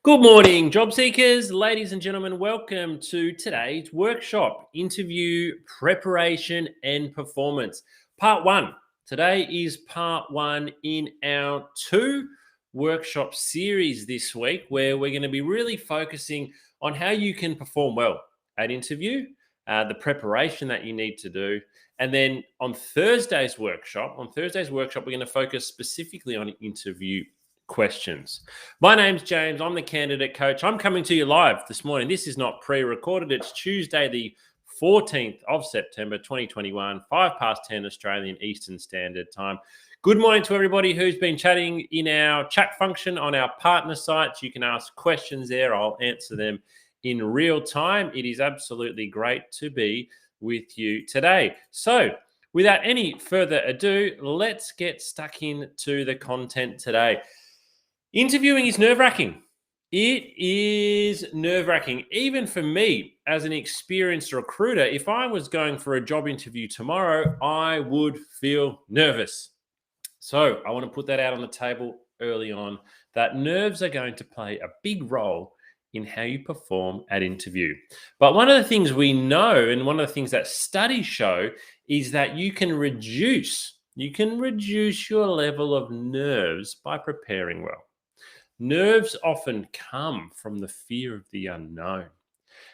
Good morning, job seekers. Ladies and gentlemen, welcome to today's workshop, interview preparation and performance. Part one. Today is part one in our two workshop series this week, where we're going to be really focusing on how you can perform well at interview, the preparation that you need to do. And then on Thursday's workshop, we're going to focus specifically on interview questions. My name's James. I'm the candidate coach. I'm coming to you live this morning. This is not pre-recorded. It's Tuesday, the 14th of September, 2021, 10:05 Australian Eastern Standard Time. Good morning to everybody who's been chatting in our chat function on our partner sites. You can ask questions there. I'll answer them in real time. It is absolutely great to be with you today. So, without any further ado, let's get stuck into the content today. Interviewing is nerve-wracking. It is nerve-wracking. Even for me, as an experienced recruiter, if I was going for a job interview tomorrow, I would feel nervous. So I want to put that out on the table early on, that nerves are going to play a big role in how you perform at interview. But one of the things we know, and one of the things that studies show, is that you can reduce your level of nerves by preparing well. Nerves often come from the fear of the unknown.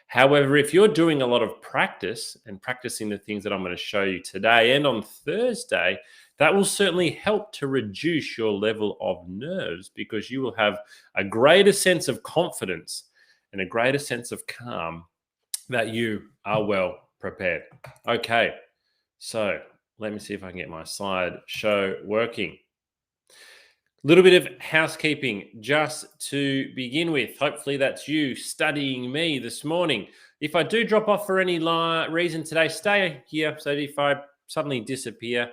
However, if you're doing a lot of practice and practicing the things that I'm going to show you today and on Thursday, that will certainly help to reduce your level of nerves, because you will have a greater sense of confidence and a greater sense of calm that you are well prepared. Okay, so let me see if I can get my slideshow working. Little bit of housekeeping just to begin with. Hopefully that's you studying me this morning. If I do drop off for any reason today, stay here. So if I suddenly disappear,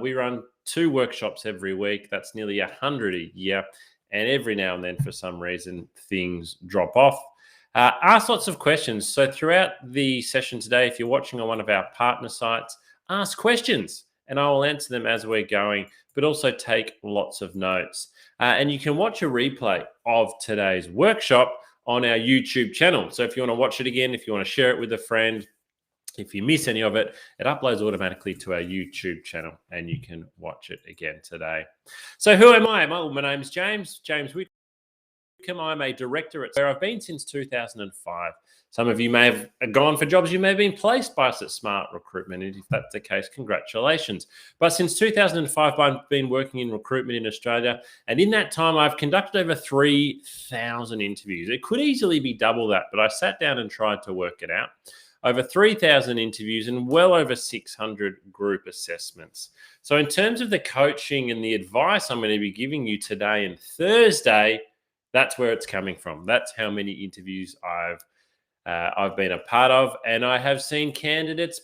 we run 2 workshops every week. That's nearly 100 a year. And every now and then, for some reason, things drop off. Ask lots of questions. So throughout the session today, if you're watching on one of our partner sites, ask questions and I will answer them as we're going, but also take lots of notes. And you can watch a replay of today's workshop on our YouTube channel. So if you want to watch it again, if you want to share it with a friend, if you miss any of it, it uploads automatically to our YouTube channel and you can watch it again today. So who am I? My name's James Whitcomb. I'm a director at where I've been since 2005. Some of you may have gone for jobs. You may have been placed by us at Smart Recruitment. And if that's the case, congratulations. But since 2005, I've been working in recruitment in Australia. And in that time, I've conducted over 3,000 interviews. It could easily be double that, but I sat down and tried to work it out. Over 3,000 interviews and well over 600 group assessments. So in terms of the coaching and the advice I'm going to be giving you today and Thursday, that's where it's coming from. That's how many interviews I've been a part of, and I have seen candidates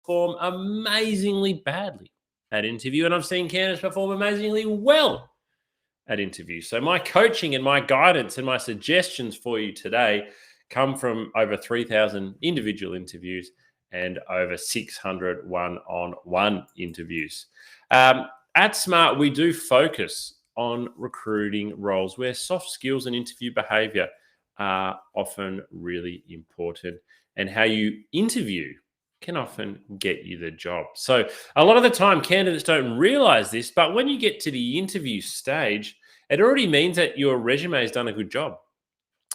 perform amazingly badly at interview, and I've seen candidates perform amazingly well at interview. So my coaching and my guidance and my suggestions for you today come from over 3,000 individual interviews and over 600 one-on-one interviews. At Smart, we do focus on recruiting roles where soft skills and interview behavior are often really important, and how you interview can often get you the job. So a lot of the time candidates don't realize this, but when you get to the interview stage, it already means that your resume has done a good job.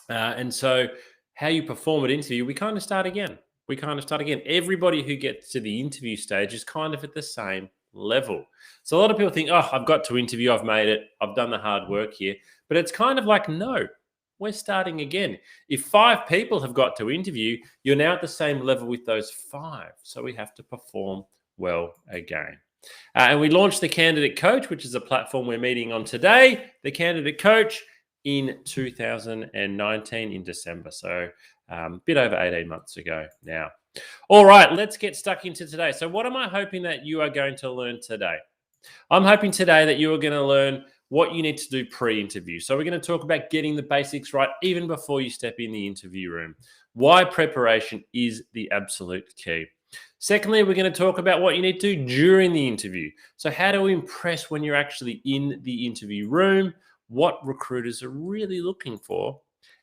And so how you perform at interview, we kind of start again. Everybody who gets to the interview stage is kind of at the same level. So a lot of people think, oh, I've got to interview, I've made it, I've done the hard work here. But it's kind of like, no, we're starting again. If 5 people have got to interview, you're now at the same level with those 5. So we have to perform well again. And we launched the Candidate Coach, which is a platform we're meeting on today, the Candidate Coach, in 2019 in December. So a bit over 18 months ago now. All right, let's get stuck into today. So what am I hoping that you are going to learn today? I'm hoping today that you are going to learn what you need to do pre-interview. So we're going to talk about getting the basics right even before you step in the interview room. Why preparation is the absolute key. Secondly, we're going to talk about what you need to do during the interview. So how to impress when you're actually in the interview room, what recruiters are really looking for,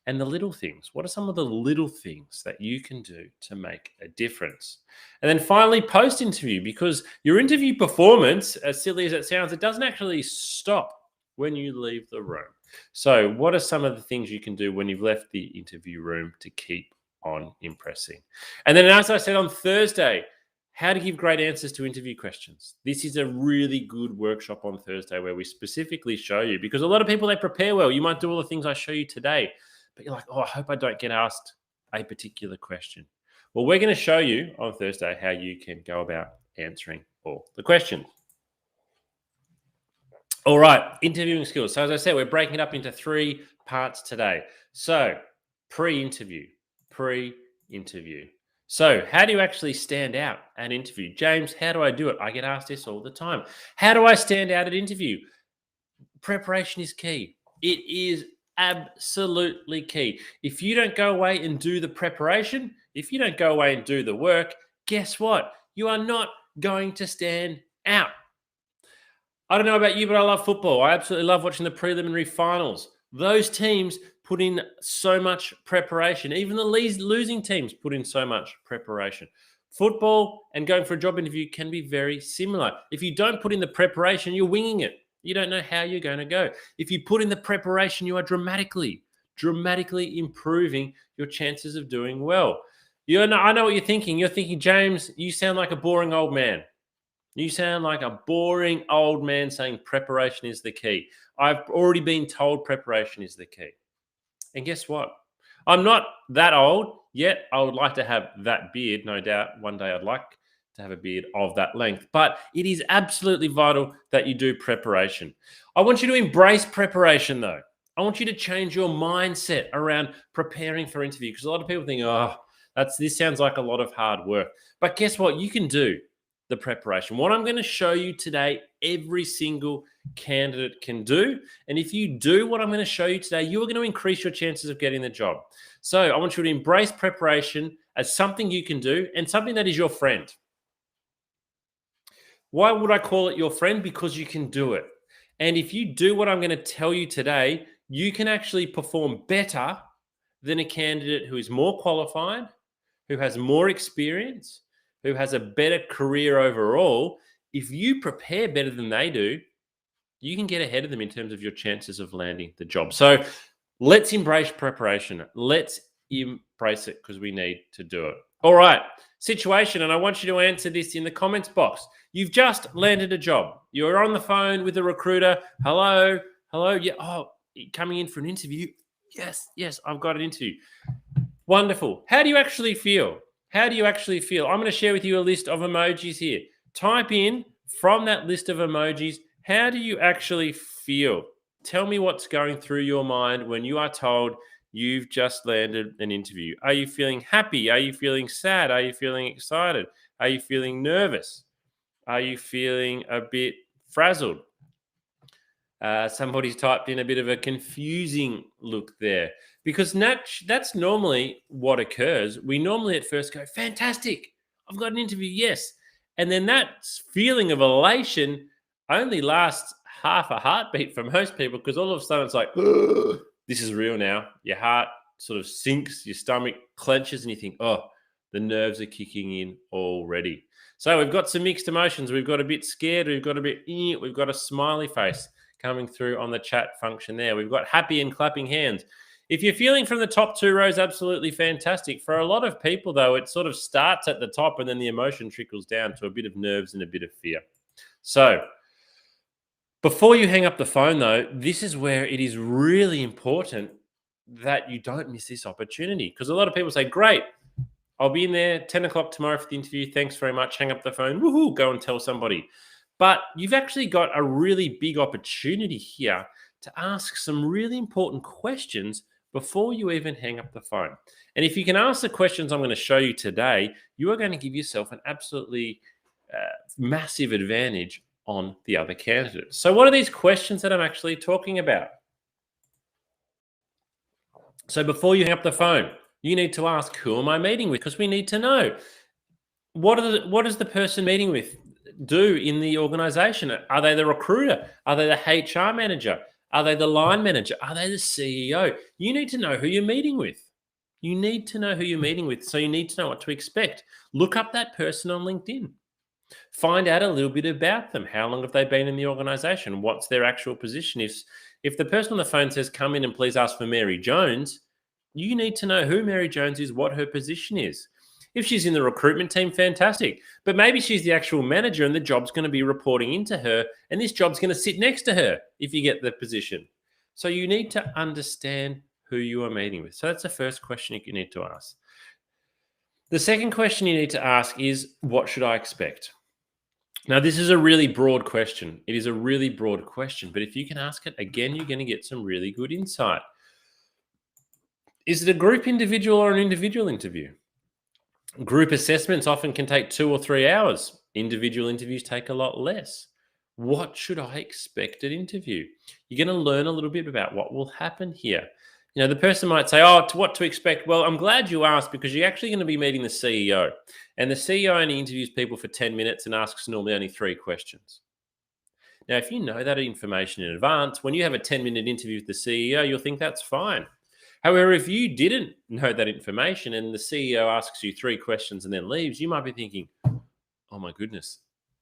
and the little things. What are some of the little things that you can do to make a difference? And then finally, post interview, because your interview performance, as silly as it sounds, it doesn't actually stop when you leave the room. So, what are some of the things you can do when you've left the interview room to keep on impressing? And then, as I said on Thursday, how to give great answers to interview questions. This is a really good workshop on Thursday where we specifically show you, because a lot of people, they prepare well. You might do all the things I show you today, but you're like, oh, I hope I don't get asked a particular question. Well, we're going to show you on Thursday how you can go about answering all the questions. All right, interviewing skills. So as I said, we're breaking it up into 3 parts today. So pre-interview. So how do you actually stand out at an interview? James, how do I do it? I get asked this all the time. How do I stand out at interview? Preparation is key. It is absolutely key. If you don't go away and do the preparation, if you don't go away and do the work, guess what? You are not going to stand out. I don't know about you, but I love football. I absolutely love watching the preliminary finals. Those teams put in so much preparation. Even the losing teams put in so much preparation. Football and going for a job interview can be very similar. If you don't put in the preparation, you're winging it. You don't know how you're going to go. If you put in the preparation, you are dramatically improving your chances of doing well. I know what you're thinking. You're thinking, James, you sound like a boring old man. You sound like a boring old man saying preparation is the key. I've already been told preparation is the key. And guess what? I'm not that old yet. I would like to have that beard. No doubt one day I'd like to have a beard of that length. But it is absolutely vital that you do preparation. I want you to embrace preparation, though. I want you to change your mindset around preparing for interview, because a lot of people think, oh, this sounds like a lot of hard work. But guess what? You can do the preparation. What I'm going to show you today, every single candidate can do. And if you do what I'm going to show you today, you are going to increase your chances of getting the job. So I want you to embrace preparation as something you can do and something that is your friend. Why would I call it your friend? Because you can do it. And if you do what I'm going to tell you today, you can actually perform better than a candidate who is more qualified, who has more experience, who has a better career overall. If you prepare better than they do, you can get ahead of them in terms of your chances of landing the job. So let's embrace preparation. Let's embrace it, because we need to do it. All right, situation, and I want you to answer this in the comments box. You've just landed a job. You're on the phone with a recruiter. Hello, yeah. Oh, coming in for an interview. Yes, I've got an interview. Wonderful. How do you actually feel? I'm going to share with you a list of emojis here. Type in from that list of emojis, how do you actually feel? Tell me what's going through your mind when you are told you've just landed an interview. Are you feeling happy? Are you feeling sad? Are you feeling excited? Are you feeling nervous? Are you feeling a bit frazzled? Somebody's typed in a bit of a confusing look there, because that's normally what occurs. We normally at first go, fantastic, I've got an interview, yes. And then that feeling of elation only lasts half a heartbeat for most people, because all of a sudden it's like, this is real now. Your heart sort of sinks, your stomach clenches, and you think, oh, the nerves are kicking in already. So we've got some mixed emotions. We've got a bit scared. We've got a bit, we've got a smiley face coming through on the chat function there. We've got happy and clapping hands. If you're feeling from the top 2 rows, absolutely fantastic. For a lot of people, though, it sort of starts at the top and then the emotion trickles down to a bit of nerves and a bit of fear. So before you hang up the phone, though, this is where it is really important that you don't miss this opportunity, because a lot of people say, great, I'll be in there 10 o'clock tomorrow for the interview. Thanks very much. Hang up the phone. Woohoo, go and tell somebody. But you've actually got a really big opportunity here to ask some really important questions before you even hang up the phone. And if you can ask the questions I'm going to show you today, you are going to give yourself an absolutely massive advantage on the other candidates. So what are these questions that I'm actually talking about? So before you hang up the phone, you need to ask, who am I meeting with? Because we need to know, what is the person meeting with do in the organization? Are they the recruiter? Are they the HR manager? Are they the line manager? Are they the CEO? You need to know who you're meeting with. You need to know who you're meeting with. So you need to know what to expect. Look up that person on LinkedIn. Find out a little bit about them. How long have they been in the organization? What's their actual position? If the person on the phone says, come in and please ask for Mary Jones, you need to know who Mary Jones is, what her position is. If she's in the recruitment team, fantastic. But maybe she's the actual manager and the job's going to be reporting into her, and this job's going to sit next to her if you get the position. So you need to understand who you are meeting with. So that's the first question you need to ask. The second question you need to ask is, what should I expect? Now, this is a really broad question. It is a really broad question, but if you can ask it again, you're going to get some really good insight. Is it a group individual or an individual interview? Group assessments often can take 2 or 3 hours. Individual interviews take a lot less. What should I expect at interview? You're going to learn a little bit about what will happen here. You know, the person might say, oh, what to expect? Well, I'm glad you asked because you're actually going to be meeting the CEO. And the CEO only interviews people for 10 minutes and asks normally only 3 questions. Now, if you know that information in advance, when you have a 10-minute interview with the CEO, you'll think that's fine. However, if you didn't know that information and the CEO asks you 3 questions and then leaves, you might be thinking, oh my goodness,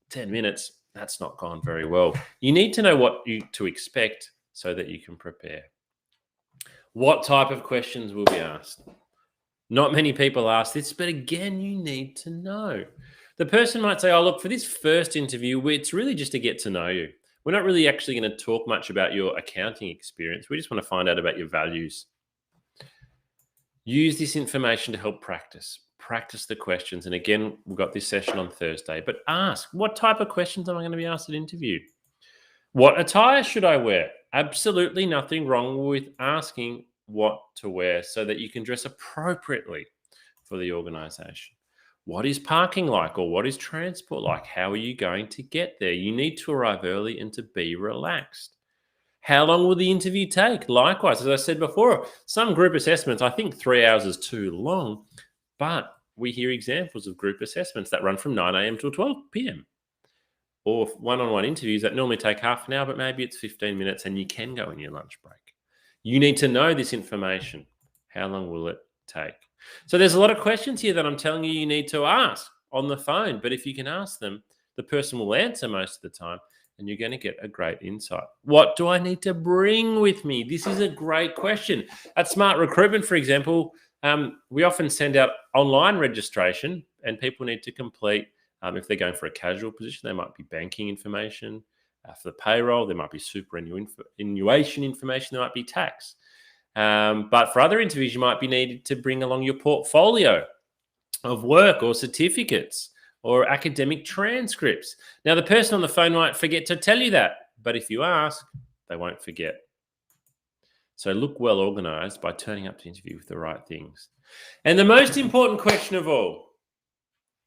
10 minutes, that's not gone very well. You need to know what to expect so that you can prepare. What type of questions will be asked? Not many people ask this, but again, you need to know. The person might say, oh, look, for this first interview, it's really just to get to know you. We're not really actually going to talk much about your accounting experience. We just want to find out about your values. Use this information to help practice the questions. And again, we've got this session on Thursday, but ask, what type of questions am I going to be asked at interview? What attire should I wear? Absolutely nothing wrong with asking what to wear so that you can dress appropriately for the organization. What is parking like, or what is transport like? How are you going to get there? You need to arrive early and to be relaxed. How long will the interview take? Likewise, as I said before, some group assessments, I think 3 hours is too long, but we hear examples of group assessments that run from 9 a.m. till 12 p.m. or one-on-one interviews that normally take half an hour, but maybe it's 15 minutes and you can go in your lunch break. You need to know this information. How long will it take? So there's a lot of questions here that I'm telling you need to ask on the phone, but if you can ask them, the person will answer most of the time and you're going to get a great insight. What do I need to bring with me? This is a great question. At Smart Recruitment, for example, we often send out online registration and people need to complete. If they're going for a casual position, there might be banking information. For the payroll, there might be superannuation information. There might be tax. But for other interviews, you might be needed to bring along your portfolio of work or certificates or academic transcripts. Now, the person on the phone might forget to tell you that, but if you ask, they won't forget. So look well organized by turning up to interview with the right things. And the most important question of all,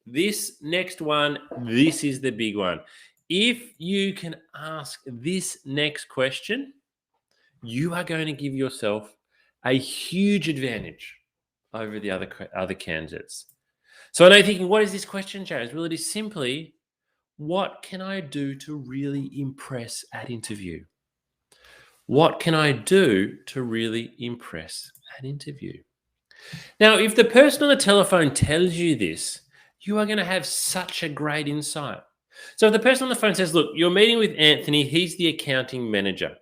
this next one, this is the big one. If you can ask this next question, you are going to give yourself a huge advantage over the other candidates. So I know you're thinking, what is this question, James? Well, it is simply, what can I do to really impress at interview? What can I do to really impress at interview? Now, if the person on the telephone tells you this, you are going to have such a great insight. So if the person on the phone says, look, you're meeting with Anthony, he's the accounting manager.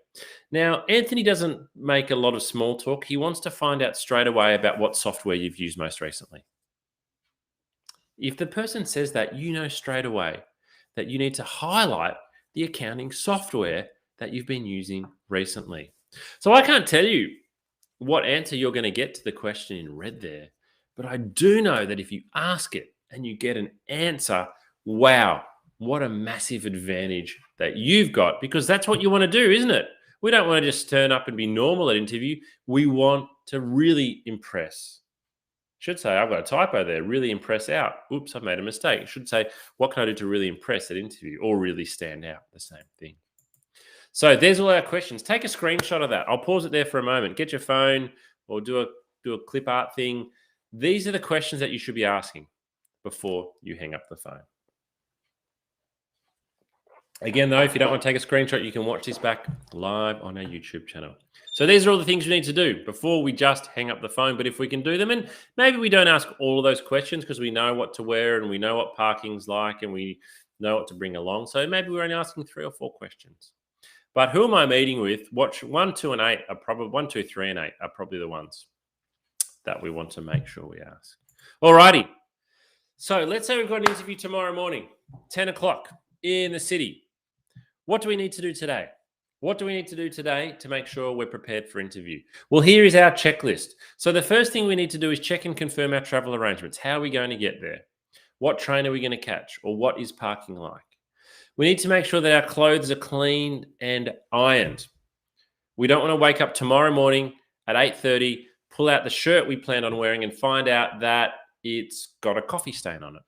Now, Anthony doesn't make a lot of small talk. He wants to find out straight away about what software you've used most recently. If the person says that, you know straight away that you need to highlight the accounting software that you've been using recently. So I can't tell you what answer you're going to get to the question in red there, but I do know that if you ask it and you get an answer, wow, what a massive advantage that you've got, because that's what you want to do, isn't it? We don't want to just turn up and be normal at interview. We want to really impress. Should say, I've got a typo there, really impress out. Oops, I've made a mistake. Should say, what can I do to really impress at interview or really stand out? The same thing. So there's all our questions. Take a screenshot of that. I'll pause it there for a moment. Get your phone or do a clip art thing. These are the questions that you should be asking before you hang up the phone. Again, though, if you don't want to take a screenshot, you can watch this back live on our YouTube channel. So these are all the things we need to do before we just hang up the phone. But if we can do them, and maybe we don't ask all of those questions because we know what to wear and we know what parking's like and we know what to bring along. So maybe we're only asking 3 or 4 questions. But who am I meeting with? Watch 1, 2, and 8 are probably 1, 2, 3, and 8 are probably the ones that we want to make sure we ask. Alrighty. So let's say we've got an interview tomorrow morning, 10 o'clock in the city. What do we need to do today? What do we need to do today to make sure we're prepared for interview? Well, here is our checklist. So the first thing we need to do is check and confirm our travel arrangements. How are we going to get there? What train are we going to catch? Or what is parking like? We need to make sure that our clothes are cleaned and ironed. We don't want to wake up tomorrow morning at 8:30, pull out the shirt we planned on wearing and find out that it's got a coffee stain on it.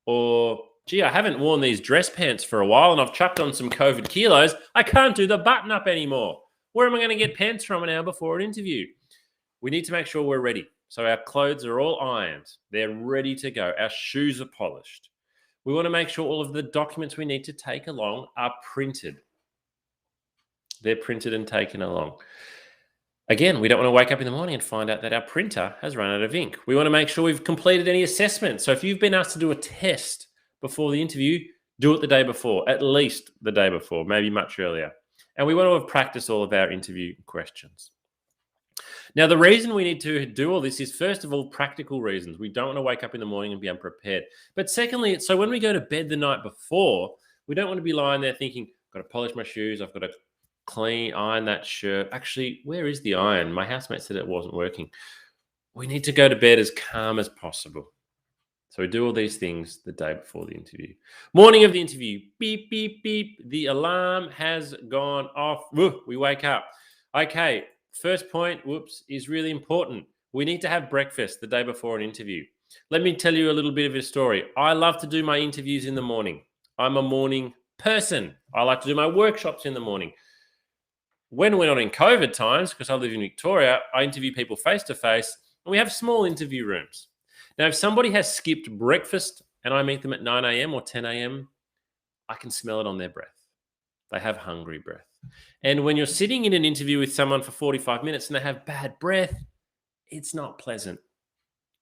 Or, gee, I haven't worn these dress pants for a while and I've chucked on some COVID kilos. I can't do the button up anymore. Where am I going to get pants from an hour before an interview? We need to make sure we're ready. So our clothes are all ironed. They're ready to go. Our shoes are polished. We want to make sure all of the documents we need to take along are printed. They're printed and taken along. Again, we don't want to wake up in the morning and find out that our printer has run out of ink. We want to make sure we've completed any assessments. So if you've been asked to do a test before the interview, do it the day before, at least the day before, maybe much earlier. And we want to have practiced all of our interview questions. Now, the reason we need to do all this is, first of all, practical reasons. We don't want to wake up in the morning and be unprepared. But secondly, so when we go to bed the night before, we don't want to be lying there thinking, I've got to polish my shoes, I've got to iron that shirt. Actually, where is the iron? My housemate said it wasn't working. We need to go to bed as calm as possible. So we do all these things the day before the interview. Morning of the interview, beep, beep, beep. The alarm has gone off. We wake up. Okay, first point, is really important. We need to have breakfast the day before an interview. Let me tell you a little bit of a story. I love to do my interviews in the morning. I'm a morning person. I like to do my workshops in the morning. When we're not in COVID times, because I live in Victoria, I interview people face to face, and we have small interview rooms. Now, if somebody has skipped breakfast and I meet them at 9 a.m. or 10 a.m., I can smell it on their breath. They have hungry breath. And when you're sitting in an interview with someone for 45 minutes and they have bad breath, it's not pleasant.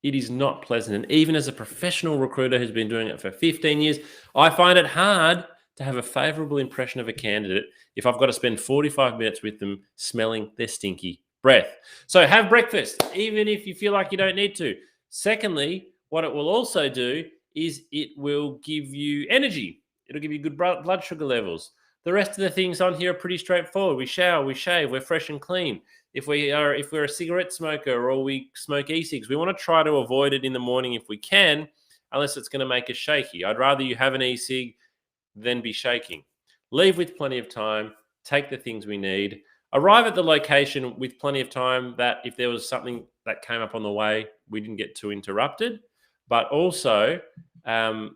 It is not pleasant. And even as a professional recruiter who's been doing it for 15 years, I find it hard to have a favorable impression of a candidate if I've got to spend 45 minutes with them smelling their stinky breath. So have breakfast, even if you feel like you don't need to. Secondly, what it will also do is it will give you energy. It'll give you good blood sugar levels. The rest of the things on here are pretty straightforward. We shower, we shave, we're fresh and clean. If we're a cigarette smoker or we smoke e-cigs, we want to try to avoid it in the morning if we can, unless it's going to make us shaky. I'd rather you have an e-cig than be shaking. Leave with plenty of time, take the things we need, arrive at the location with plenty of time that if there was something that came up on the way, we didn't get too interrupted, but also don't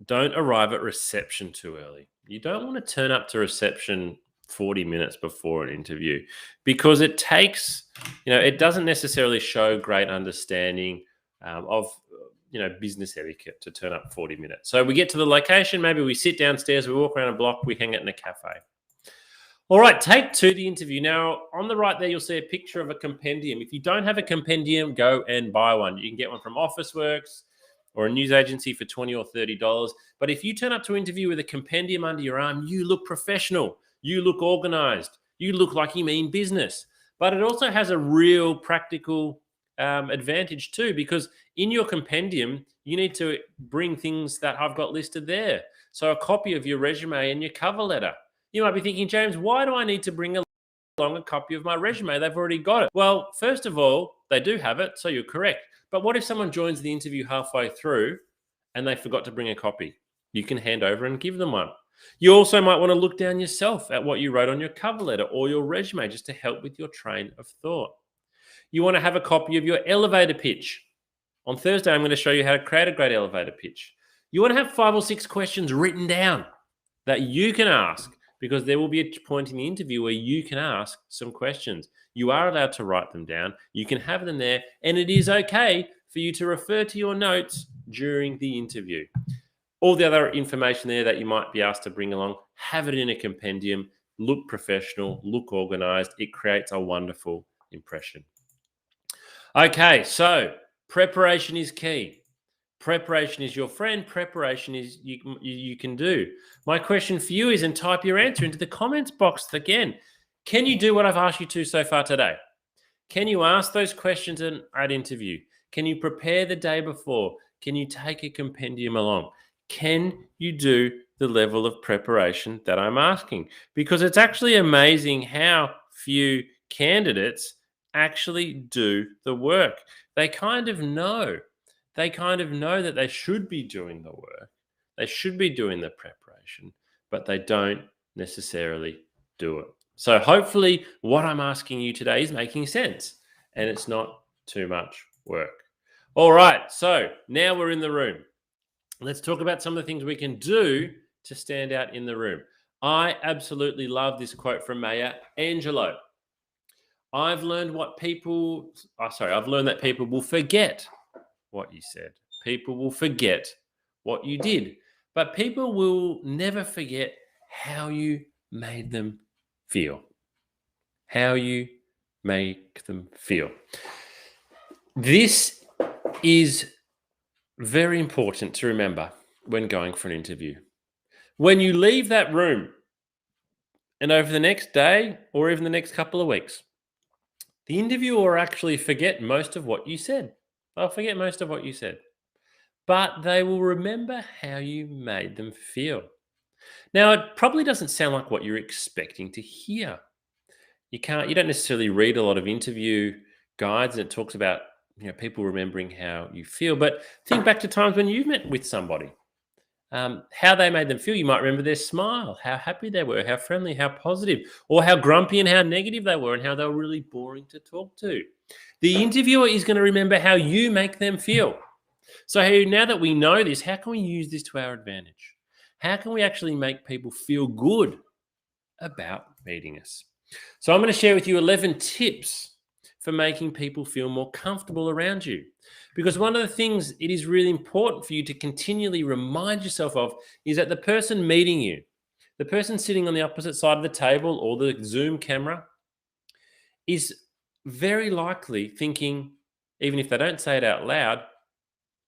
arrive at reception too early. You don't want to turn up to reception 40 minutes before an interview because it takes, it doesn't necessarily show great understanding of business etiquette to turn up 40 minutes. So we get to the location, maybe we sit downstairs, we walk around a block, we hang out in a cafe. All right, take 2, the interview. Now, on the right there, you'll see a picture of a compendium. If you don't have a compendium, go and buy one. You can get one from Officeworks or a news agency for $20 or $30. But if you turn up to interview with a compendium under your arm, you look professional, you look organized, you look like you mean business. But it also has a real practical advantage too, because in your compendium, you need to bring things that I've got listed there. So a copy of your resume and your cover letter. You might be thinking, James, why do I need to bring along a copy of my resume? They've already got it. Well, first of all, they do have it, so you're correct. But what if someone joins the interview halfway through and they forgot to bring a copy? You can hand over and give them one. You also might want to look down yourself at what you wrote on your cover letter or your resume just to help with your train of thought. You want to have a copy of your elevator pitch. On Thursday, I'm going to show you how to create a great elevator pitch. You want to have 5 or 6 questions written down that you can ask, because there will be a point in the interview where you can ask some questions. You are allowed to write them down. You can have them there, and it is okay for you to refer to your notes during the interview. All the other information there that you might be asked to bring along, have it in a compendium, look professional, look organized. It creates a wonderful impression. Okay, so preparation is key. Preparation is your friend. Preparation is you can do. My question for you is, and type your answer into the comments box again. Can you do what I've asked you to so far today? Can you ask those questions at interview? Can you prepare the day before? Can you take a compendium along? Can you do the level of preparation that I'm asking? Because it's actually amazing how few candidates actually do the work. They kind of know. They kind of know that they should be doing the work. They should be doing the preparation, but they don't necessarily do it. So hopefully what I'm asking you today is making sense and it's not too much work. All right, so now we're in the room. Let's talk about some of the things we can do to stand out in the room. I absolutely love this quote from Maya Angelou. I've learned that people will forget what you said. People will forget what you did, but people will never forget how you made them feel. How you make them feel. This is very important to remember when going for an interview. When you leave that room and over the next day or even the next couple of weeks, the interviewer will actually forget most of what you said. They'll forget most of what you said, but they will remember how you made them feel. Now, it probably doesn't sound like what you're expecting to hear. You don't necessarily read a lot of interview guides and it talks about people remembering how you feel, but think back to times when you've met with somebody, how they made them feel. You might remember their smile, how happy they were, how friendly, how positive, or how grumpy and how negative they were and how they were really boring to talk to. The interviewer is going to remember how you make them feel. So now that we know this, how can we use this to our advantage? How can we actually make people feel good about meeting us? So I'm going to share with you 11 tips for making people feel more comfortable around you. Because one of the things it is really important for you to continually remind yourself of is that the person meeting you, the person sitting on the opposite side of the table or the Zoom camera, is very likely thinking, even if they don't say it out loud,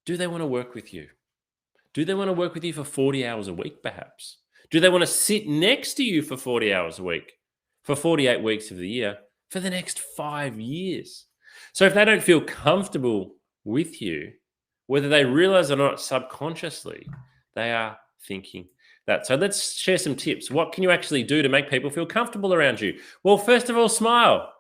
do they want to work with you? Do they want to work with you for 40 hours a week, perhaps? Do they want to sit next to you for 40 hours a week, for 48 weeks of the year, for the next 5 years? So if they don't feel comfortable with you, whether they realize or not subconsciously, they are thinking that. So let's share some tips. What can you actually do to make people feel comfortable around you? Well, first of all, smile.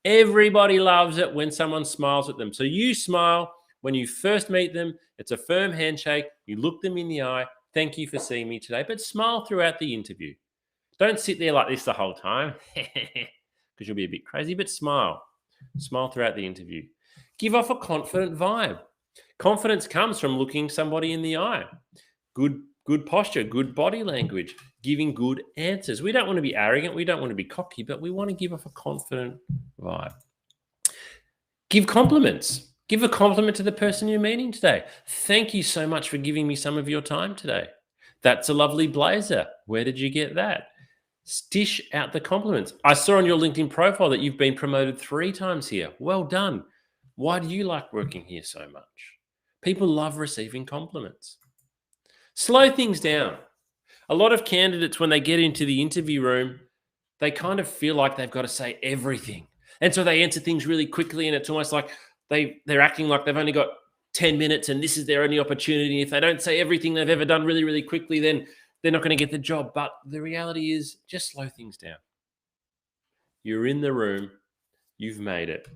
Everybody loves it when someone smiles at them. So you smile when you first meet them. It's a firm handshake. You look them in the eye. Thank you for seeing me today. But smile throughout the interview. Don't sit there like this the whole time because you'll be a bit crazy, but smile. Smile throughout the interview. Give off a confident vibe. Confidence comes from looking somebody in the eye. Good posture, good body language, giving good answers. We don't want to be arrogant. We don't want to be cocky, but we want to give off a confident vibe. Give compliments. Give a compliment to the person you're meeting today. Thank you so much for giving me some of your time today. That's a lovely blazer. Where did you get that? Dish out the compliments. I saw on your LinkedIn profile that you've been promoted 3 times here. Well done. Why do you like working here so much? People love receiving compliments. Slow things down. A lot of candidates, when they get into the interview room, they kind of feel like they've got to say everything. And so they answer things really quickly, and it's almost like they're acting like they've only got 10 minutes and this is their only opportunity. If they don't say everything they've ever done really, really quickly, then they're not going to get the job. But the reality is, just slow things down. You're in the room. You've made it.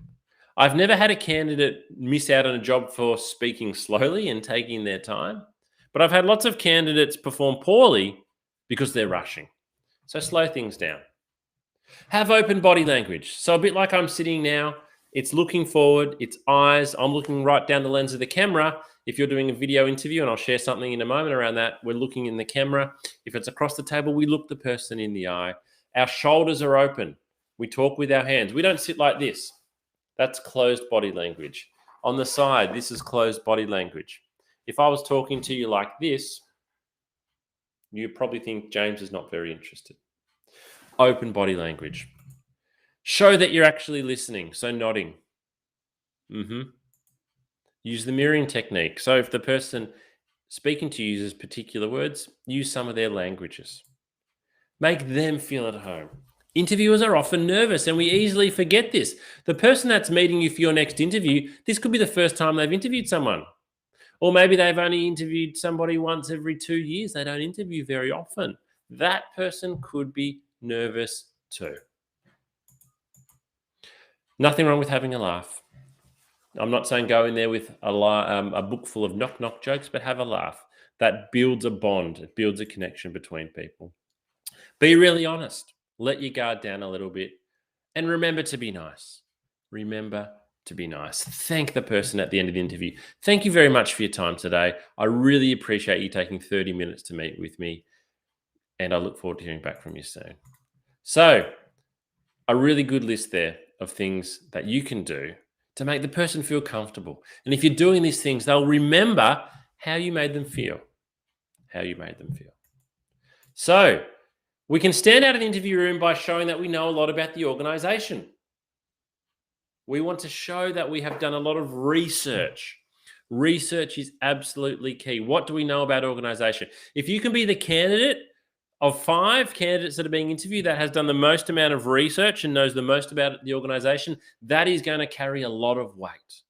I've never had a candidate miss out on a job for speaking slowly and taking their time. But I've had lots of candidates perform poorly because they're rushing. So slow things down. Have open body language. So a bit like I'm sitting now, it's looking forward, it's eyes. I'm looking right down the lens of the camera. If you're doing a video interview, and I'll share something in a moment around that, we're looking in the camera. If it's across the table, we look the person in the eye. Our shoulders are open. We talk with our hands. We don't sit like this. That's closed body language. On the side, this is closed body language. If I was talking to you like this, You probably think James is not very interested. Open body language. Show that you're actually listening. So nodding. Use the mirroring technique. So if the person speaking to you uses particular words, use some of their languages. Make them feel at home. Interviewers are often nervous and we easily forget this. The person that's meeting you for your next interview, this could be the first time they've interviewed someone. Or maybe they've only interviewed somebody once every 2 years. They don't interview very often. That person could be nervous too. Nothing wrong with having a laugh. I'm not saying go in there with a book full of knock-knock jokes, but have a laugh. That builds a bond. It builds a connection between people. Be really honest. Let your guard down a little bit. And remember to be nice. Remember to be nice. Thank the person at the end of the interview. Thank you very much for your time today. I really appreciate you taking 30 minutes to meet with me. And I look forward to hearing back from you soon. So, a really good list there of things that you can do to make the person feel comfortable. And if you're doing these things, they'll remember how you made them feel. How you made them feel. So, we can stand out of the interview room by showing that we know a lot about the organization. We want to show that we have done a lot of research. Research is absolutely key. What do we know about organization? If you can be the candidate of 5 candidates that are being interviewed that has done the most amount of research and knows the most about the organization, that is going to carry a lot of weight.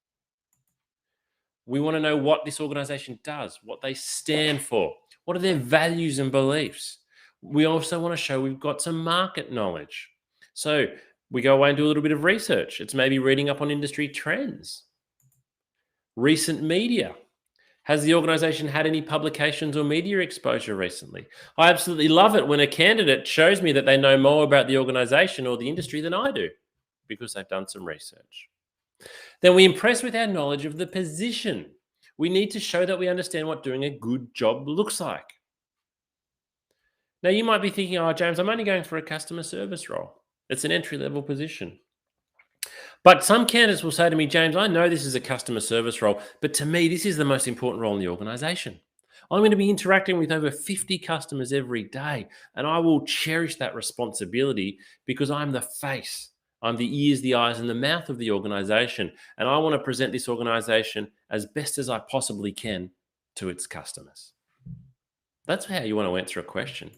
We want to know what this organization does, what they stand for, what are their values and beliefs. We also want to show we've got some market knowledge. So we go away and do a little bit of research. It's maybe reading up on industry trends, recent media. Has the organization had any publications or media exposure recently? I absolutely love it when a candidate shows me that they know more about the organization or the industry than I do because they've done some research. Then we impress with our knowledge of the position. We need to show that we understand what doing a good job looks like. Now, you might be thinking, oh, James, I'm only going for a customer service role. It's an entry-level position. But some candidates will say to me, James, I know this is a customer service role, but to me, this is the most important role in the organization. I'm going to be interacting with over 50 customers every day, and I will cherish that responsibility because I'm the face. I'm the ears, the eyes, and the mouth of the organization, and I want to present this organization as best as I possibly can to its customers. That's how you want to answer a question.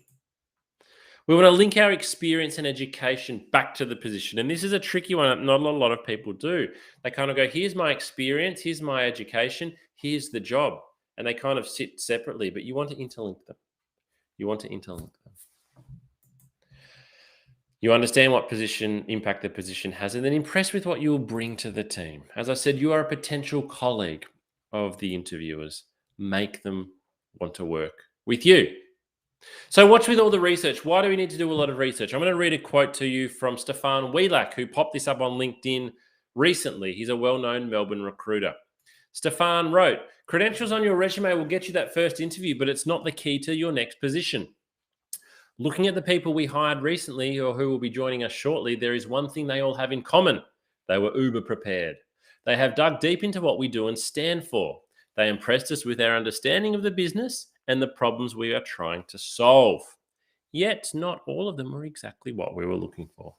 We want to link our experience and education back to the position. And this is a tricky one that not a lot of people do. They kind of go, here's my experience, here's my education, here's the job. And they kind of sit separately, but you want to interlink them. You want to interlink them. You understand what position impact the position has, and then impress with what you will bring to the team. As I said, you are a potential colleague of the interviewers. Make them want to work with you. So what's with all the research? Why do we need to do a lot of research? I'm going to read a quote to you from Stefan Wheelak, who popped this up on LinkedIn recently. He's a well-known Melbourne recruiter. Stefan wrote, credentials on your resume will get you that first interview, but it's not the key to your next position. Looking at the people we hired recently or who will be joining us shortly, there is one thing they all have in common. They were uber prepared. They have dug deep into what we do and stand for. They impressed us with our understanding of the business and the problems we are trying to solve. Yet, not all of them were exactly what we were looking for.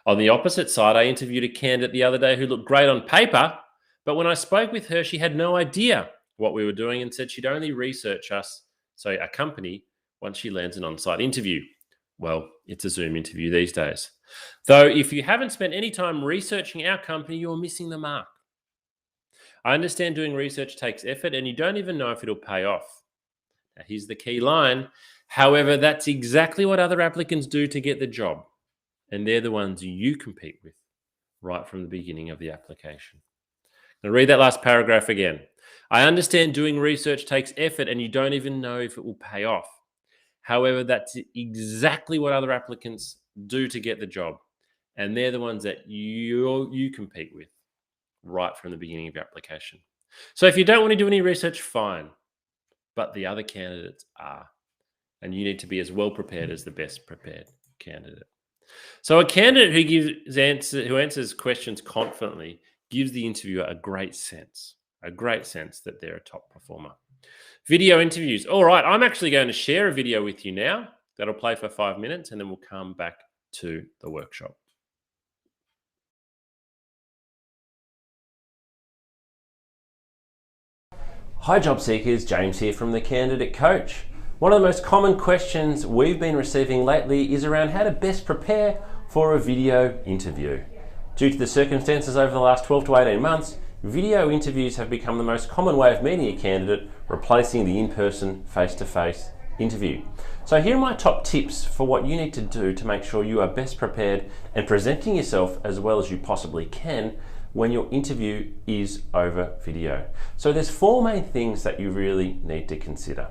On the opposite side, I interviewed a candidate the other day who looked great on paper, but when I spoke with her, she had no idea what we were doing and said she'd only research a company, once she lands an on-site interview. Well, it's a Zoom interview these days. Though, if you haven't spent any time researching our company, you're missing the mark. I understand doing research takes effort and you don't even know if it'll pay off. Now, here's the key line. However, that's exactly what other applicants do to get the job. And they're the ones you compete with right from the beginning of the application. Now, read that last paragraph again. I understand doing research takes effort and you don't even know if it will pay off. However, that's exactly what other applicants do to get the job. And they're the ones that you compete with right from the beginning of your application. So if you don't want to do any research, fine. But the other candidates are. And you need to be as well prepared as the best prepared candidate. So a candidate who answers questions confidently gives the interviewer a great sense that they're a top performer. Video interviews. All right, I'm actually going to share a video with you now that'll play for 5 minutes, and then we'll come back to the workshop. Hi job seekers, James here from the Candidate Coach. One of the most common questions we've been receiving lately is around how to best prepare for a video interview. Due to the circumstances over the last 12 to 18 months, video interviews have become the most common way of meeting a candidate, replacing the in-person, face-to-face interview. So here are my top tips for what you need to do to make sure you are best prepared and presenting yourself as well as you possibly can when your interview is over video. So there's 4 main things that you really need to consider.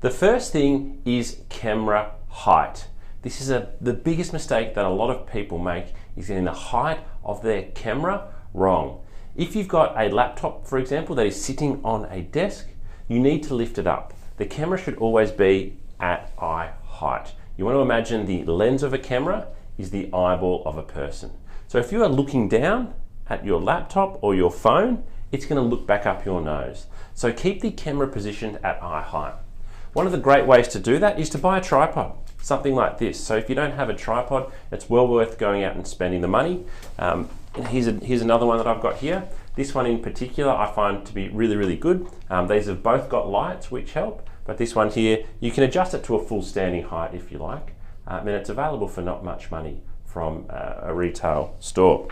The first thing is camera height. This is the biggest mistake that a lot of people make, is getting the height of their camera wrong. If you've got a laptop, for example, that is sitting on a desk, you need to lift it up. The camera should always be at eye height. You want to imagine the lens of a camera is the eyeball of a person. So if you are looking down at your laptop or your phone, it's going to look back up your nose. So keep the camera positioned at eye height. One of the great ways to do that is to buy a tripod, something like this. So if you don't have a tripod, it's well worth going out and spending the money. Here's another one that I've got here. This one in particular I find to be really, really good. These have both got lights which help, but this one here, you can adjust it to a full standing height if you like. And it's available for not much money from a retail store.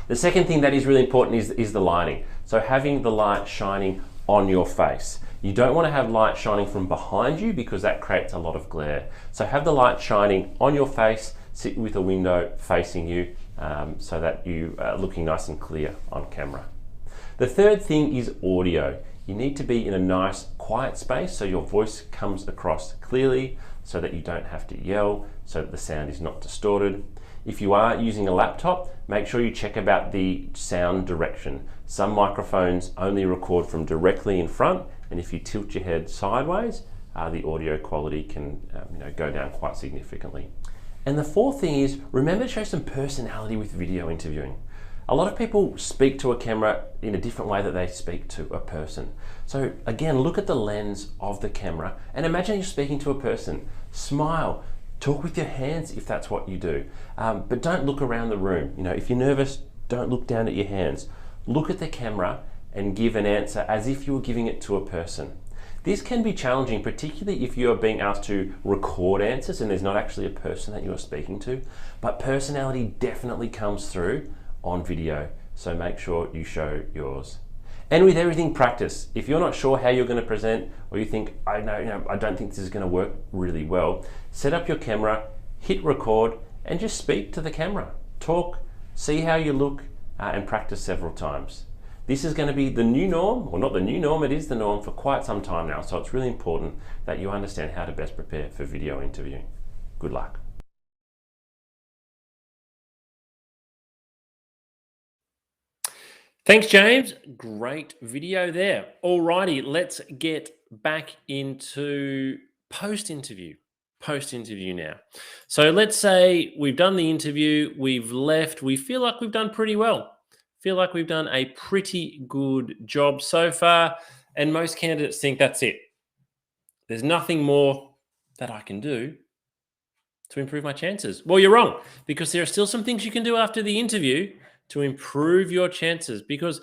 The second thing that is really important is the lighting. So having the light shining on your face. You don't want to have light shining from behind you because that creates a lot of glare. So have the light shining on your face, sit with a window facing you so that you are looking nice and clear on camera. The third thing is audio. You need to be in a nice quiet space so your voice comes across clearly, so that you don't have to yell, so that the sound is not distorted. If you are using a laptop, make sure you check about the sound direction. Some microphones only record from directly in front, and if you tilt your head sideways, the audio quality can go down quite significantly. And the fourth thing is, remember to show some personality with video interviewing. A lot of people speak to a camera in a different way that they speak to a person. So again, look at the lens of the camera and imagine you're speaking to a person. Smile. Talk with your hands if that's what you do, but don't look around the room. If you're nervous, don't look down at your hands. Look at the camera and give an answer as if you were giving it to a person. This can be challenging, particularly if you are being asked to record answers and there's not actually a person that you are speaking to, but personality definitely comes through on video, so make sure you show yours. And with everything, practice. If you're not sure how you're going to present, or you think, I don't think this is going to work really well, set up your camera, hit record, and just speak to the camera. Talk, see how you look, and practice several times. This is going to be the new norm, or not the new norm, it is the norm for quite some time now, so it's really important that you understand how to best prepare for video interviewing. Good luck. Thanks, James. Great video there. Alrighty, let's get back into post-interview now. So let's say we've done the interview, we've left, we feel like we've done pretty well. Feel like we've done a pretty good job so far, and most candidates think that's it. There's nothing more that I can do to improve my chances. Well, you're wrong, because there are still some things you can do after the interview to improve your chances, because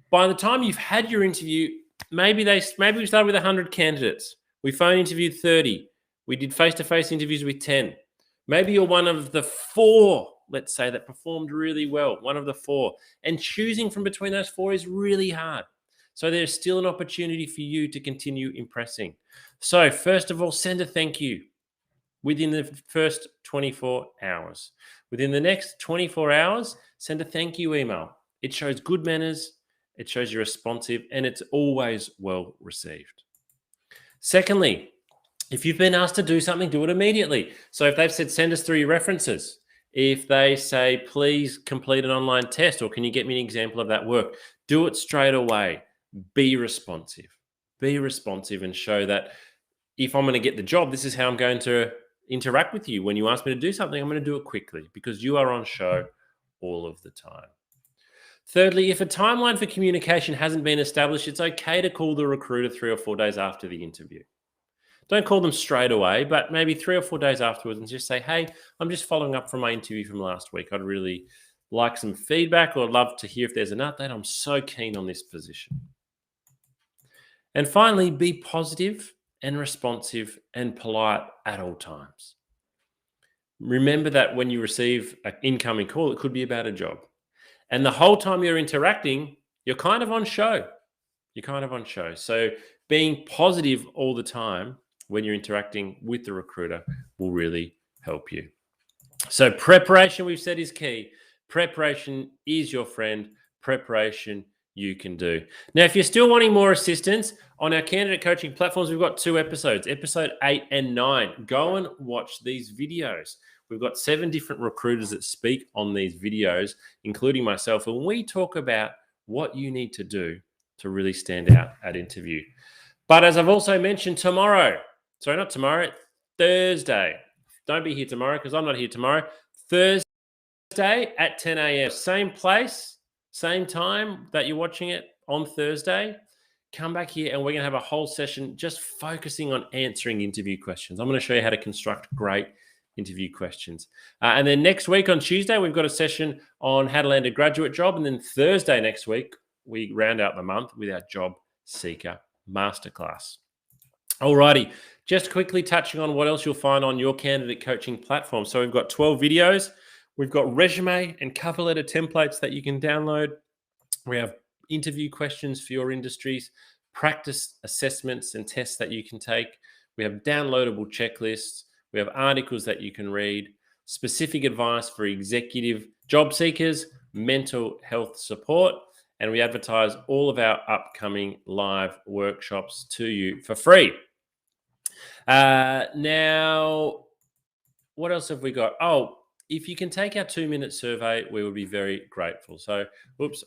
by the time you've had your interview, maybe we started with 100 candidates. We phone interviewed 30. We did face-to-face interviews with 10. Maybe you're one of the 4, let's say, that performed really well, one of the 4. And choosing from between those 4 is really hard. So there's still an opportunity for you to continue impressing. So first of all, send a thank you within the first 24 hours. Within the next 24 hours, send a thank you email. It shows good manners, it shows you're responsive, and it's always well received. Secondly, if you've been asked to do something, do it immediately. So if they've said, send us 3 references, if they say, please complete an online test, or can you get me an example of that work, do it straight away. Be responsive. Be responsive and show that if I'm going to get the job, this is how I'm going to interact with you. When you ask me to do something, I'm going to do it quickly because you are on show all of the time. Thirdly, if a timeline for communication hasn't been established, it's okay to call the recruiter 3 or 4 days after the interview. Don't call them straight away, but maybe 3 or 4 days afterwards and just say, hey, I'm just following up from my interview from last week. I'd really like some feedback or love to hear if there's an update. I'm so keen on this position. And finally, be positive and responsive and polite at all times. Remember that when you receive an incoming call, it could be about a job. And the whole time you're interacting, you're kind of on show. You're kind of on show. So being positive all the time when you're interacting with the recruiter will really help you. So preparation, we've said, is key. Preparation is your friend. Preparation you can do. Now, if you're still wanting more assistance on our candidate coaching platforms, we've got 2 episodes, episode 8 and 9. Go and watch these videos. We've got 7 different recruiters that speak on these videos, including myself, and we talk about what you need to do to really stand out at interview. But as I've also mentioned, Thursday. Don't be here tomorrow because I'm not here tomorrow. Thursday at 10 a.m. Same place, same time that you're watching it on Thursday. Come back here and we're going to have a whole session just focusing on answering interview questions. I'm going to show you how to construct great interview questions. And then next week on Tuesday, we've got a session on how to land a graduate job. And then Thursday next week, we round out the month with our Job Seeker Masterclass. Alrighty, just quickly touching on what else you'll find on your candidate coaching platform. So we've got 12 videos. We've got resume and cover letter templates that you can download. We have interview questions for your industries, practice assessments and tests that you can take. We have downloadable checklists. We have articles that you can read, specific advice for executive job seekers, mental health support, and we advertise all of our upcoming live workshops to you for free. Now, what else have we got? Oh, if you can take our 2-minute survey, we would be very grateful. So,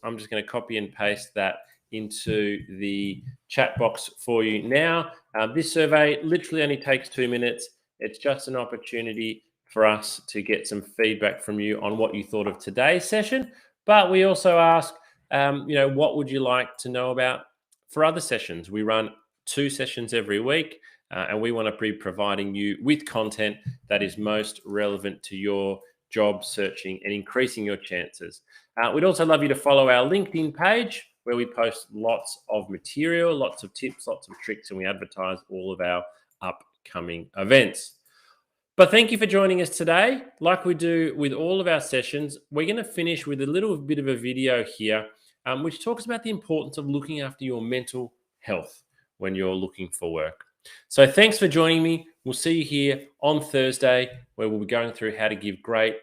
I'm just going to copy and paste that into the chat box for you now. This survey literally only takes 2 minutes. It's just an opportunity for us to get some feedback from you on what you thought of today's session. But we also ask, what would you like to know about for other sessions? We run 2 sessions every week, and we want to be providing you with content that is most relevant to your job searching and increasing your chances. We'd also love you to follow our LinkedIn page where we post lots of material, lots of tips, lots of tricks, and we advertise all of our upcoming events. But thank you for joining us today. Like we do with all of our sessions, we're going to finish with a little bit of a video here, which talks about the importance of looking after your mental health when you're looking for work. So thanks for joining me. We'll see you here on Thursday, where we'll be going through how to give great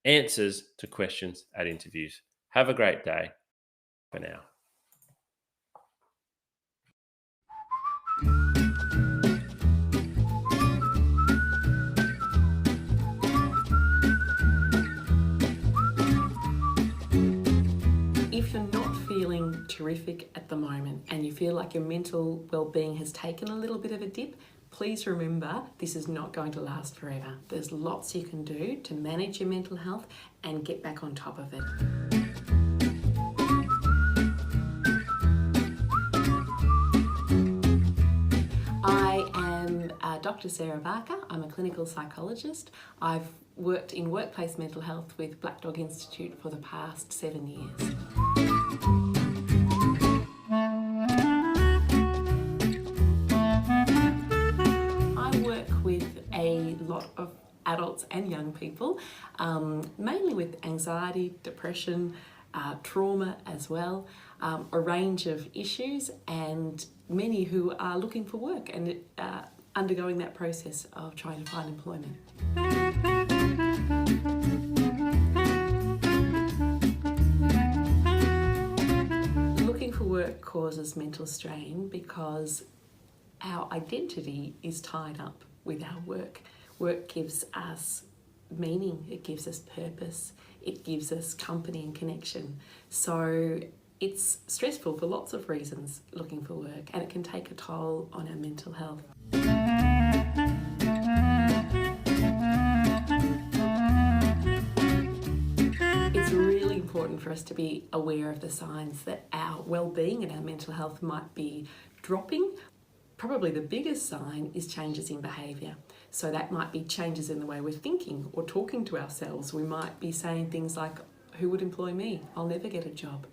answers to questions at interviews. Have a great day for now. If you're not feeling terrific at the moment and you feel like your mental well-being has taken a little bit of a dip, please remember this is not going to last forever. There's lots you can do to manage your mental health and get back on top of it. I am Dr. Sarah Barker. I'm a clinical psychologist. I've worked in workplace mental health with Black Dog Institute for the past 7 years. I work with a lot of adults and young people, mainly with anxiety, depression, trauma as well, a range of issues, and many who are looking for work and undergoing that process of trying to find employment. Looking for work causes mental strain because our identity is tied up with our work. Work gives us meaning, it gives us purpose, it gives us company and connection. So it's stressful for lots of reasons looking for work, and it can take a toll on our mental health. It's really important for for us to be aware of the signs that our well-being and our mental health might be dropping. Probably the biggest sign is changes in behaviour. So that might be changes in the way we're thinking or talking to ourselves. We might be saying things like, who would employ me? I'll never get a job.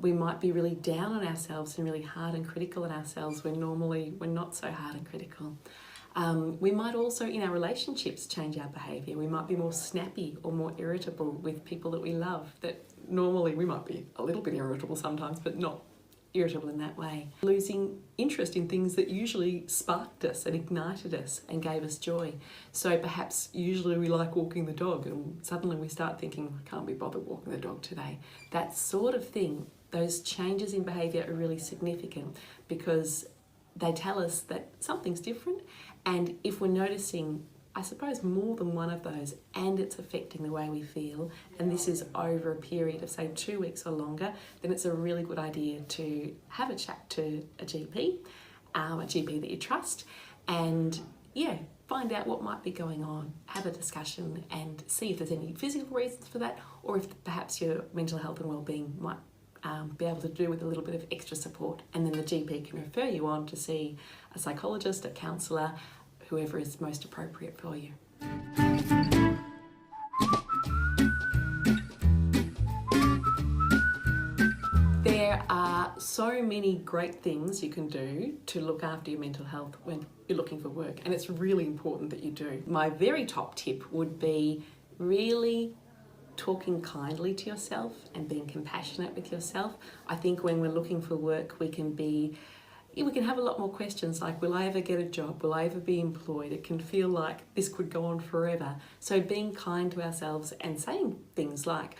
We might be really down on ourselves and really hard and critical on ourselves when normally we're not so hard and critical. We might also, in our relationships, change our behaviour. We might be more snappy or more irritable with people that we love. That normally we might be a little bit irritable sometimes, but not irritable in that way. Losing interest in things that usually sparked us and ignited us and gave us joy. So perhaps usually we like walking the dog and suddenly we start thinking, I can't be bothered walking the dog today. That sort of thing, those changes in behaviour are really significant because they tell us that something's different, and if we're noticing, I suppose, more than one of those and it's affecting the way we feel, and this is over a period of say 2 weeks or longer, then it's a really good idea to have a chat to a GP that you trust, and find out what might be going on, have a discussion and see if there's any physical reasons for that, or if perhaps your mental health and wellbeing might be able to do with a little bit of extra support, and then the GP can refer you on to see a psychologist, a counsellor, whoever is most appropriate for you. There are so many great things you can do to look after your mental health when you're looking for work, and it's really important that you do. My very top tip would be really talking kindly to yourself and being compassionate with yourself. I think when we're looking for work, we can have a lot more questions like, will I ever get a job? Will I ever be employed? It can feel like this could go on forever. So being kind to ourselves and saying things like,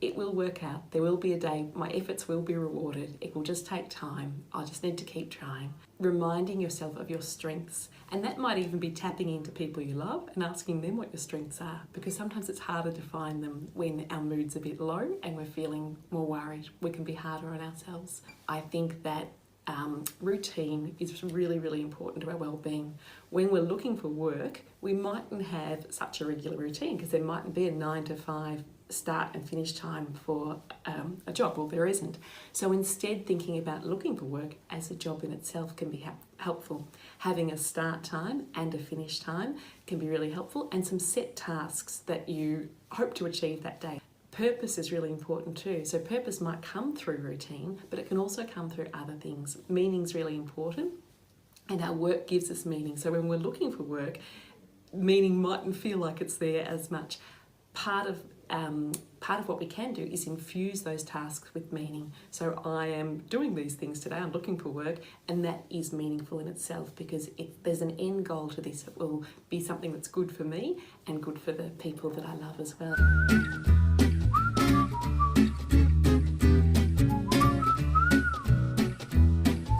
it will work out. There will be a day, my efforts will be rewarded. It will just take time. I just need to keep trying. Reminding yourself of your strengths. And that might even be tapping into people you love and asking them what your strengths are, because sometimes it's harder to find them when our mood's a bit low and we're feeling more worried. We can be harder on ourselves. I think that routine is really, really important to our well-being. When we're looking for work, we mightn't have such a regular routine because there mightn't be a 9 to 5 start and finish time for a job, or there isn't. So instead, thinking about looking for work as a job in itself can be helpful. Having a start time and a finish time can be really helpful, and some set tasks that you hope to achieve that day. Purpose is really important too. So purpose might come through routine, but it can also come through other things. Meaning's really important, and our work gives us meaning. So when we're looking for work, meaning mightn't feel like it's there as much. Part of what we can do is infuse those tasks with meaning. So I am doing these things today, I'm looking for work, and that is meaningful in itself because there's an end goal to this. It will be something that's good for me and good for the people that I love as well.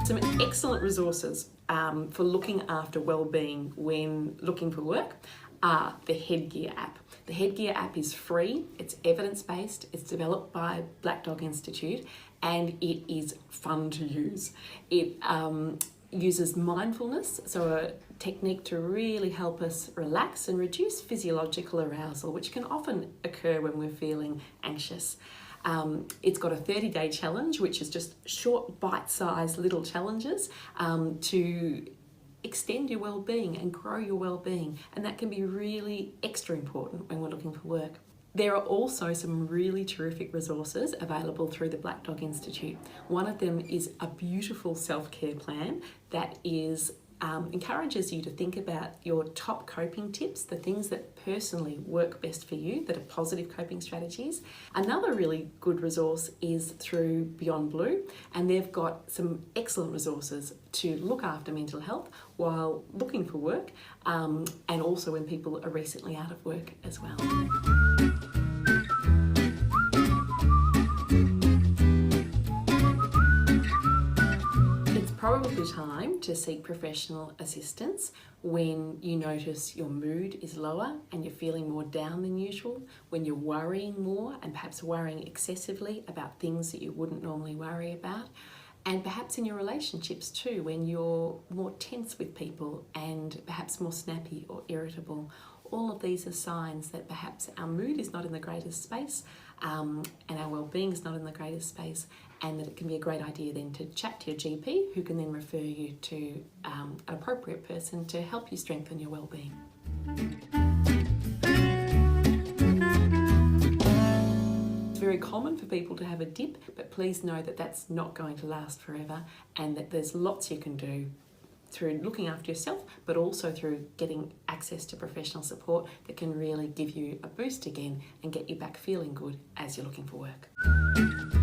Some excellent resources for looking after well-being when looking for work are the Headgear app. The Headgear app is free, it's evidence-based, it's developed by Black Dog Institute, and it is fun to use. It uses mindfulness, so a technique to really help us relax and reduce physiological arousal, which can often occur when we're feeling anxious. It's got a 30-day challenge, which is just short, bite-sized little challenges to extend your well-being and grow your well-being, and that can be really extra important when we're looking for work. There are also some really terrific resources available through the Black Dog Institute. One of them is a beautiful self-care plan that encourages you to think about your top coping tips, the things that personally work best for you, that are positive coping strategies. Another really good resource is through Beyond Blue, and they've got some excellent resources to look after mental health while looking for work, and also when people are recently out of work as well. Probably time to seek professional assistance when you notice your mood is lower and you're feeling more down than usual, when you're worrying more and perhaps worrying excessively about things that you wouldn't normally worry about, and perhaps in your relationships too, when you're more tense with people and perhaps more snappy or irritable. All of these are signs that perhaps our mood is not in the greatest space, and our well-being is not in the greatest space, and that it can be a great idea then to chat to your GP, who can then refer you to an appropriate person to help you strengthen your well-being. It's very common for people to have a dip, but please know that that's not going to last forever, and that there's lots you can do through looking after yourself, but also through getting access to professional support that can really give you a boost again and get you back feeling good as you're looking for work.